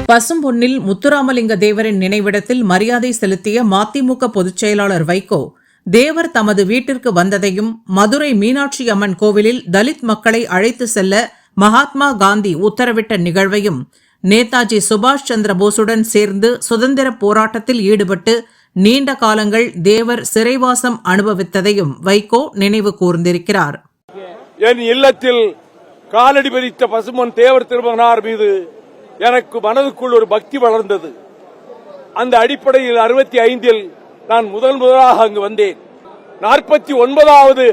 பசும்பொன்னில் முத்துராமலிங்க தேவரின் நினைவிடத்தில் மரியாதை செலுத்திய மதிமுக பொதுச் செயலாளர் வைகோ தேவர் தமது வீட்டிற்கு வந்ததையும், மதுரை மீனாட்சி அம்மன் கோவிலில் தலித் மக்களை அழைத்து செல்ல மகாத்மா காந்தி உத்தரவிட்ட நிகழ்வையும், நேதாஜி சுபாஷ் சந்திர போஸுடன் சேர்ந்து சுதந்திர போராட்டத்தில் ஈடுபட்டு நீண்ட காலங்கள் தேவர் சிறைவாசம் அனுபவித்ததையும் வைகோ நினைவு கூர்ந்திருக்கிறார். என் இல்லத்தில் காலடி பதித்த பசும்பொன் தேவர் திருமகனார் மீது எனக்கு மனதுக்குள் ஒரு பக்தி வளர்ந்தது. அந்த அடிப்படையில் 65 நான் முதலாக அங்கு வந்தேன். 49வது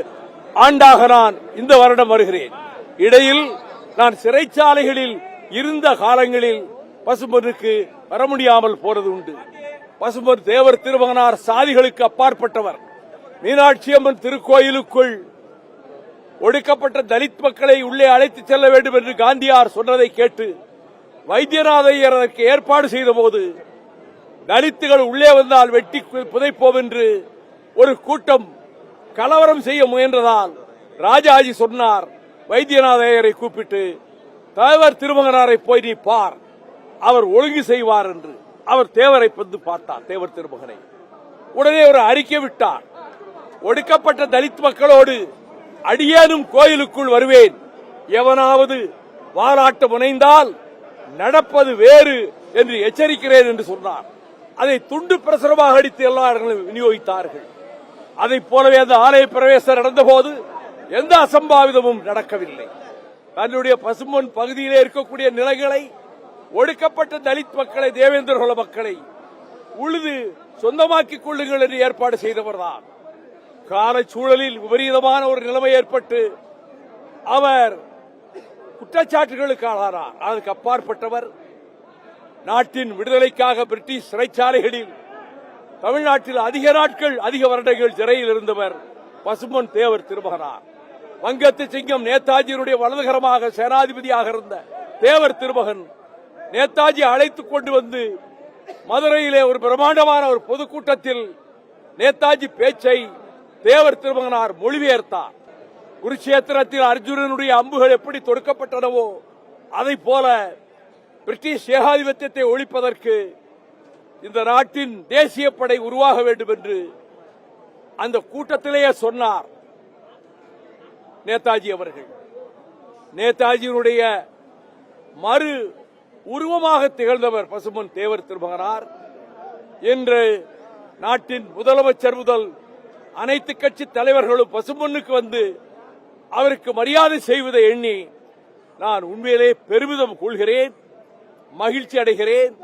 ஆண்டாக நான் இந்த வருடம் வருகிறேன். இடையில் நான் சிறைச்சாலைகளில் இருந்த காலங்களில் பசும்பொன்னுக்கு வர முடியாமல் போறது உண்டு. பசும்பொன் தேவர் திருமகனார் சாதிகளுக்கு அப்பாற்பட்டவர். மீனாட்சி அம்மன் திருக்கோயிலுக்குள் ஒடுக்கப்பட்ட தலித் மக்களை உள்ளே அழைத்து செல்ல வேண்டும் என்று காந்தியார் சொன்னதை கேட்டு வைத்தியநாத ஐயர் அதற்கு ஏற்பாடு செய்தபோது, தலித்துகள் உள்ளே வந்தால் வெட்டி புதைப்போம் என்று ஒரு கூட்டம் கலவரம் செய்ய முயன்றதால் ராஜாஜி சொன்னார், வைத்தியநாத ஐயரை கூப்பிட்டு, தேவர் திருமகனாரை போய் நீ பார், அவர் ஒழுங்கு செய்வார் என்று. அவர் தேவரை வந்து பார்த்தார், தேவர் திருமகனை. உடனே ஒரு அறிக்கை விட்டார், ஒடுக்கப்பட்ட தலித் மக்களோடு அடியேனும் கோயிலுக்குள் வருவேன், எவனாவது வாலாட்ட முனைந்தால் நடப்பது வேறு என்று எச்சரிக்கிறேன் என்று சொன்னார். அதை துண்டு பிரசுரமாக அடித்து எல்லா இடங்களும் விநியோகித்தார்கள். அதைப் போலவே அந்த ஆலய பிரவேசம் நடந்தபோது எந்த அசம்பாவிதமும் நடக்கவில்லை. தன்னுடைய பசும்பொன் பகுதியிலே இருக்கக்கூடிய நிலைகளை, ஒடுக்கப்பட்ட தலித் மக்களை, தேவேந்திரகுல மக்களை உழுது சொந்தமாக்கிக் கொள்ளுங்கள் என்று ஏற்பாடு செய்தவர்தான். காலச்சூழலில் விபரீதமான ஒரு நிலைமை ஏற்பட்டு அவர் குற்றச்சாட்டுகளுக்கு ஆளானார். அதற்கு அப்பாற்பட்டவர். நாட்டின் விடுதலைக்காக பிரிட்டிஷ் சிறைச்சாலைகளில் தமிழ்நாட்டில் அதிக நாட்கள், அதிக வருடங்கள் சிறையில் இருந்தவர் பசும்பொன் தேவர் திருமகனார். வங்கத்து சிங்கம் நேதாஜியினுடைய வலதுகரமாக சேனாதிபதியாக இருந்த தேவர் திருமகன் நேதாஜி அழைத்துக் கொண்டு வந்து மதுரையிலே ஒரு பிரம்மாண்டமான ஒரு பொதுக்கூட்டத்தில் நேதாஜி பேச்சை தேவர் திருமகனார் மொழிபெயர்த்தார். குருட்சேத்திரத்தில் அர்ஜுனனுடைய அம்புகள் எப்படி தொடுக்கப்பட்டனவோ அதை போல பிரிட்டிஷ் ஏகாதிபத்தியத்தை ஒழிப்பதற்கு இந்த நாட்டின் தேசிய படை உருவாக வேண்டும் என்று அந்த கூட்டத்திலேயே சொன்னார் நேதாஜி அவர்கள். நேதாஜியினுடைய மறு உருவமாக திகழ்ந்தவர் பசும்பொன் தேவர் திருமகனார். இன்று நாட்டின் முதலமைச்சர் முதல் அனைத்து கட்சி தலைவர்களும் பசும்பொன்னுக்கு வந்து அவருக்கு மரியாதை செய்வதை எண்ணி நான் உண்மையிலே பெருமிதம் கொள்கிறேன், மகிழ்ச்சி அடைகிறேன்.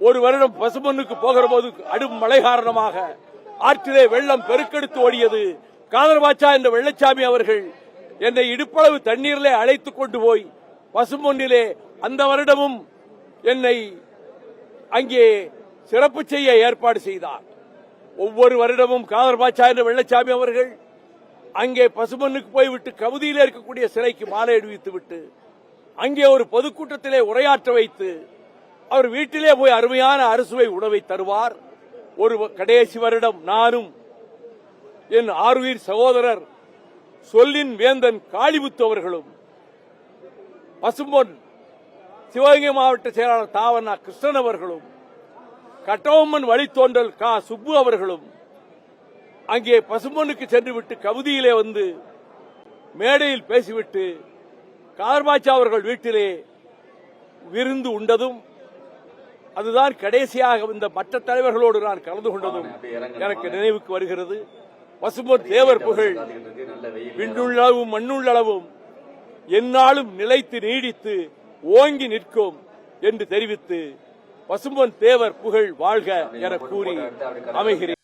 ஒரு வருடம் பசும்பொன்னுக்கு போகிற போது அடும் மழை காரணமாக ஆற்றிலே வெள்ளம் பெருக்கெடுத்து ஓடியது. காதர்பாட்சா என்ற வெள்ளச்சாமி அவர்கள் என்னை இடுப்பளவு தண்ணீரிலே அழைத்துக் கொண்டு போய் பசும்பொன்னிலே அந்த வருடமும் என்னை அங்கே சிறப்பு செய்ய ஏற்பாடு செய்தார். ஒவ்வொரு வருடமும் காதர்பாட்சா என்ற வெள்ளச்சாமி அவர்கள் அங்கே பசும்பொன்னுக்கு போய்விட்டு கவுதியிலே இருக்கக்கூடிய சிலைக்கு மாலை அணிவித்து விட்டு அங்கே ஒரு பொதுக்கூட்டத்திலே உரையாற்ற வைத்து அவர் வீட்டிலே போய் அருமையான அறுசுவை உணவை தருவார். ஒரு கடைசி வருடம் நானும் என் ஆறுயிர் சகோதரர் சொல்லின் வேந்தன் காளிமுத்து அவர்களும், பசும்பொன் சிவகங்கை மாவட்ட செயலாளர் தாவண்ணா கிருஷ்ணன் அவர்களும், கட்டபொம்மன் வழித்தோன்றல் கா சுப்பு அவர்களும் அங்கே பசும்பொன்னுக்கு சென்று விட்டு கவுதியிலே வந்து மேடையில் பேசிவிட்டு காதர்பாட்சா அவர்கள் வீட்டிலே விருந்து உண்டதும், அதுதான் கடைசியாக இந்த மற்ற தலைவர்களோடு நான் கலந்து கொண்டதும் எனக்கு நினைவுக்கு வருகிறது. பசும்பொன் தேவர் புகழ் விண்ணுள்ளளவும் மண்ணுள்ளளவும் எந்நாளும் நிலைத்து நீடித்து ஓங்கி நிற்கும் என்று தெரிவித்து பசும்பொன் தேவர் புகழ் வாழ்க என கூறி அமைகிறேன்.